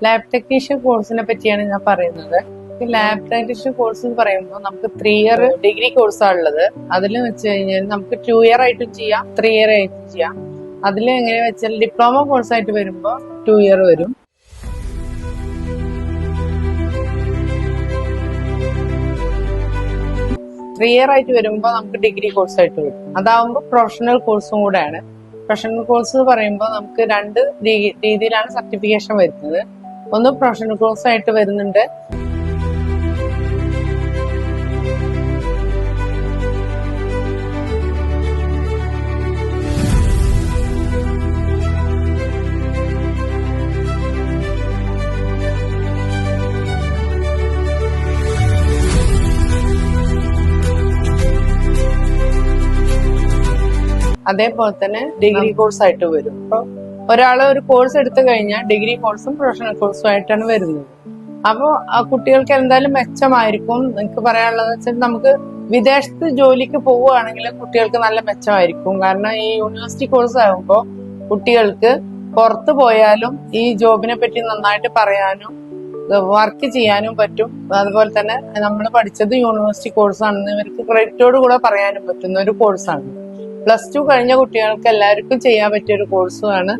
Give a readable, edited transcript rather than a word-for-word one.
Lab technician കോഴ്സിനെ പറ്റിയാണ് ഞാൻ പറയുന്നത്. ലാബ് ടെക്നീഷ്യൻ കോഴ്സ് എന്ന് പറയുമ്പോൾ നമുക്ക് 3 ഇയർ ഡിഗ്രി കോഴ്സാണ് ഉള്ളത്. അതിൽ വെച്ച് കഴിഞ്ഞാൽ നമുക്ക് 2 ഇയർ ആയിട്ടും ചെയ്യാം, 3 ഇയർ ആയിട്ടും ചെയ്യാം. അതിൽ എങ്ങനെ വെച്ചാൽ ഡിപ്ലോമ കോഴ്സ് ആയിട്ട് വരുമ്പോൾ 2 ഇയർ വരും. ത്രീ ഇയർ ആയിട്ട് വരുമ്പോൾ നമുക്ക് ഡിഗ്രി കോഴ്സ് ആയിട്ട് വരും. അതാവുമ്പോൾ പ്രൊഫഷണൽ കോഴ്സും കൂടെയാണ്. പ്രൊഫഷണൽ കോഴ്സ് എന്ന് പറയുമ്പോൾ നമുക്ക് 2 രീതിയിലാണ് സർട്ടിഫിക്കേഷൻ വരുന്നത്. ഒന്ന് പ്രൊഫഷണൽ കോഴ്സ് ആയിട്ട് വരുന്നുണ്ട്. അതേപോലെ തന്നെ ഡിഗ്രി കോഴ്സ് ആയിട്ട് വരും. അപ്പൊ ഒരാള് ഒരു കോഴ്സ് എടുത്തു കഴിഞ്ഞാൽ ഡിഗ്രി കോഴ്സും പ്രൊഫഷണൽ കോഴ്സും ആയിട്ടാണ് വരുന്നത്. അപ്പോൾ ആ കുട്ടികൾക്ക് എന്തായാലും മെച്ചമായിരിക്കും. എനിക്ക് പറയാനുള്ളത് വെച്ചാൽ നമുക്ക് വിദേശത്ത് ജോലിക്ക് പോവുകയാണെങ്കിൽ കുട്ടികൾക്ക് നല്ല മെച്ചമായിരിക്കും. കാരണം ഈ യൂണിവേഴ്സിറ്റി കോഴ്സ് ആകുമ്പോൾ കുട്ടികൾക്ക് പുറത്തു പോയാലും ഈ ജോബിനെ പറ്റി നന്നായിട്ട് പറയാനും വർക്ക് ചെയ്യാനും പറ്റും. അതുപോലെ തന്നെ നമ്മൾ പഠിച്ചത് യൂണിവേഴ്സിറ്റി കോഴ്സാണെന്ന് ഇവർക്ക് ക്രെഡിറ്റോട് കൂടെ പറയാനും പറ്റുന്ന ഒരു കോഴ്സാണ്. +2 കഴിഞ്ഞ കുട്ടികൾക്ക് എല്ലാവർക്കും ചെയ്യാൻ പറ്റിയ ഒരു കോഴ്സുമാണ്